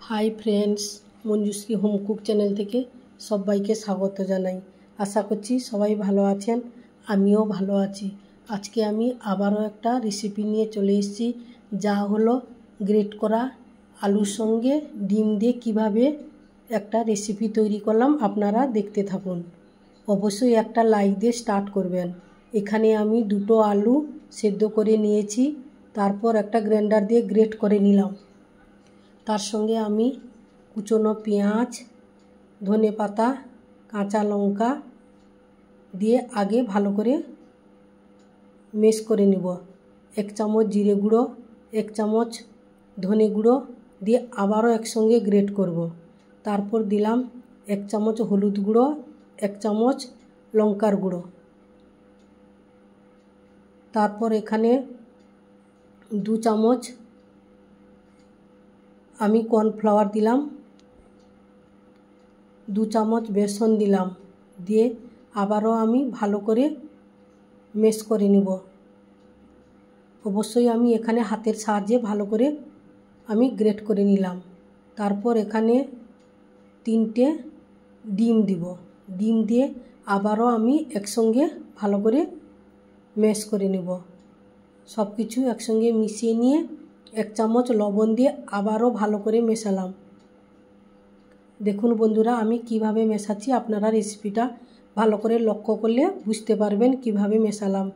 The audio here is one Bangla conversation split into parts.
High friends Manjushri home cook channel থেকে সবাইকে স্বাগত জানাই। আশা করছি সবাই ভালো আছেন, আমিও ভালো আছি। আজকে আমি আবারও একটা রেসিপি নিয়ে চলে এসেছি, যা হলো গ্রেট করা আলুর সঙ্গে ডিম দিয়ে কিভাবে একটা রেসিপি তৈরি করলাম। আপনারা দেখতে থাকুন। অবশ্যই একটা লাইক দিয়ে স্টার্ট করবেন। এখানে আমি দুটো আলু সেদ্ধ করে নিয়েছি, তারপর একটা গ্রাইন্ডার দিয়ে গ্রেট করে নিলাম। তার সঙ্গে আমি কুচনো পেঁয়াজ, ধনেপাতা, কাঁচা লঙ্কা দিয়ে আগে ভালো করে মেশ করে নেব। 1 চামচ জিরে গুঁড়ো, 1 চামচ ধনে গুঁড়ো দিয়ে আবারও একসঙ্গে গ্রেট করব। তারপর দিলাম 1 চামচ হলুদ গুঁড়ো, 1 চামচ লঙ্কার গুঁড়ো। তারপর এখানে 2 চামচ আমি কর্নফ্লাওয়ার দিলাম, 2 চামচ বেসন দিলাম, দিয়ে আবারও আমি ভালো করে মেশ করে নিব। অবশ্যই আমি এখানে হাতের সাহায্যে ভালো করে আমি গ্রেট করে নিলাম। তারপর এখানে 3টে ডিম দিব। ডিম দিয়ে আবারও আমি একসঙ্গে ভালো করে মেশ করে নিব। সব কিছু একসঙ্গে মিশিয়ে নিয়ে 1 চামচ লবণ দিয়ে আবারও ভালো করে মেশালাম। দেখুন বন্ধুরা, আমি কিভাবে মেশাচ্ছি, আপনারা রেসিপিটা ভালো করে লক্ষ্য করলে বুঝতে পারবেন কিভাবে মেশালাম।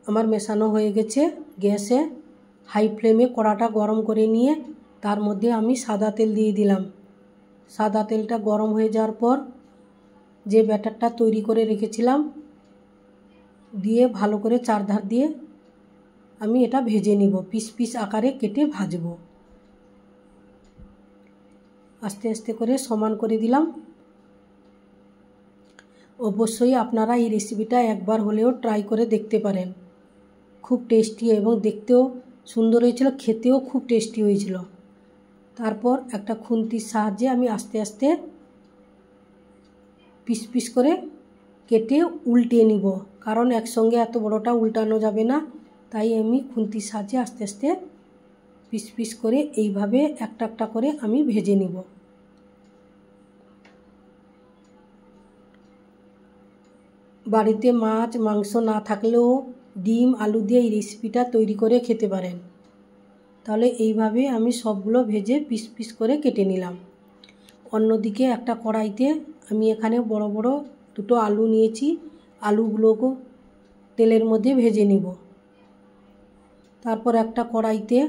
আমার মেশানো হয়ে গেছে। গ্যাসে হাই ফ্লেমে কড়াটা গরম করে নিয়ে তার মধ্যে আমি সাদা তেল দিয়ে দিলাম। সাদা তেলটা গরম হয়ে যাওয়ার পর যে ব্যাটারটা তৈরি করে রেখেছিলাম দিয়ে ভালো করে চারধার দিয়ে আমি এটা ভেজে নিব। পিস পিস আকারে কেটে ভাজবো। আস্তে আস্তে করে সমান করে দিলাম। অবশ্যই আপনারা এই রেসিপিটা একবার হলেও ট্রাই করে দেখতে পারেন। খুব টেস্টি এবং দেখতেও সুন্দর হয়েছিল, খেতেও খুব টেস্টি হয়েছিল। তারপর একটা খুন্তির সাহায্যে আমি আস্তে আস্তে পিস পিস করে কেটে উল্টিয়ে নিব, কারণ একসঙ্গে এত বড়টা উল্টানো যাবে না। তাই আমি খুন্তির সাহায্যে আস্তে আস্তে পিস পিস করে এইভাবে একটা একটা করে আমি ভেজে নিব। বাড়িতে মাছ মাংস না থাকলেও ডিম আলু দিয়ে এই রেসিপিটা তৈরি করে খেতে পারেন। তাহলে এইভাবে আমি সবগুলো ভেজে পিস পিস করে কেটে নিলাম। অন্যদিকে একটা কড়াইতে আমি এখানে বড় বড় দুটো আলু নিয়েছি। আলুগুলোকে তেলের মধ্যে ভেজে নিব। তারপর একটা কড়াইতে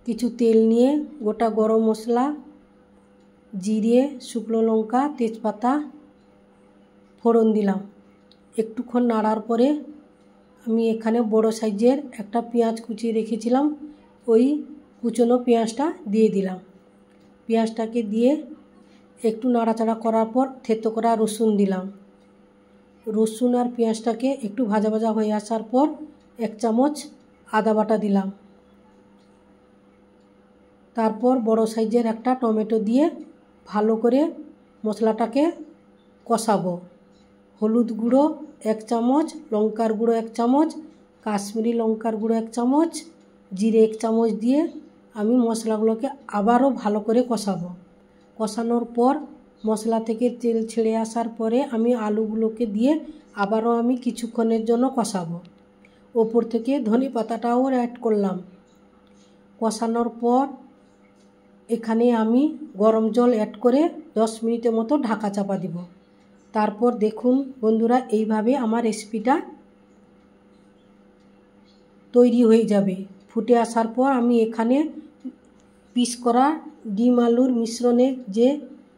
কিছু তেল নিয়ে গোটা গরম মশলা, জিরে, শুকনো লঙ্কা, তেজপাতা ফোড়ন দিলাম। একটুক্ষণ নাড়ার পরে আমি এখানে বড় সাইজের একটা পেঁয়াজ কুচিয়ে রেখেছিলাম, ওই কুচনো পেঁয়াজটা দিয়ে দিলাম। পেঁয়াজটাকে দিয়ে একটু নাড়াচাড়া করার পর থেতো করা রসুন দিলাম। রসুন আর পেঁয়াজটাকে একটু ভাজা ভাজা হয়ে আসার পর 1 চামচ আদা বাটা দিলাম। তারপর বড় সাইজের একটা টমেটো দিয়ে ভালো করে মশলাটাকে কষাবো। হলুদ গুঁড়ো 1 চামচ, লঙ্কার গুঁড়ো 1 চামচ, কাশ্মীরি লঙ্কার গুঁড়ো 1 চামচ, জিরে 1 চামচ দিয়ে আমি মশলাগুলোকে আবারও ভালো করে কষাবো। কষানোর পর মশলা থেকে তেল ছেড়ে আসার পরে আমি আলুগুলোকে দিয়ে আবারও আমি কিছুক্ষণের জন্য কষাবো। ওপর থেকে ধনে পাতাটাও অ্যাড করলাম। কষানোর পর এখানে আমি গরম জল অ্যাড করে 10 মিনিটের মতো ঢাকা চাপা দিব। তারপর দেখুন বন্ধুরা, এইভাবে আমার রেসিপিটা তৈরি হয়ে যাবে। ফুটে আসার পর আমি এখানে পিস করা ডিম আলুর মিশ্রণে যে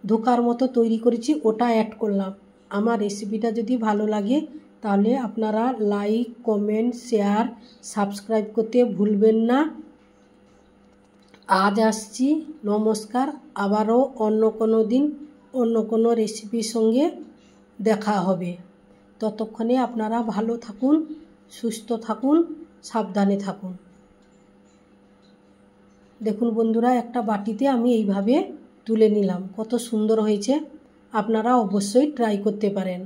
ধোকার মতো তৈরি করেছি ওটা অ্যাড করলাম। আমার রেসিপিটা যদি ভালো লাগে তাহলে আপনারা লাইক, কমেন্ট, শেয়ার, সাবস্ক্রাইব করতে ভুলবেন না। আজ আসছি, নমস্কার। আবারও অন্য কোনো দিন অন্য কোনো রেসিপির সঙ্গে দেখা হবে। ততক্ষণে আপনারা ভালো থাকুন, সুস্থ থাকুন, সাবধানে থাকুন। দেখুন বন্ধুরা, একটা বাটিতে আমি এইভাবে তুলে নিলাম। কত সুন্দর হয়েছে, আপনারা অবশ্যই ট্রাই করতে পারেন।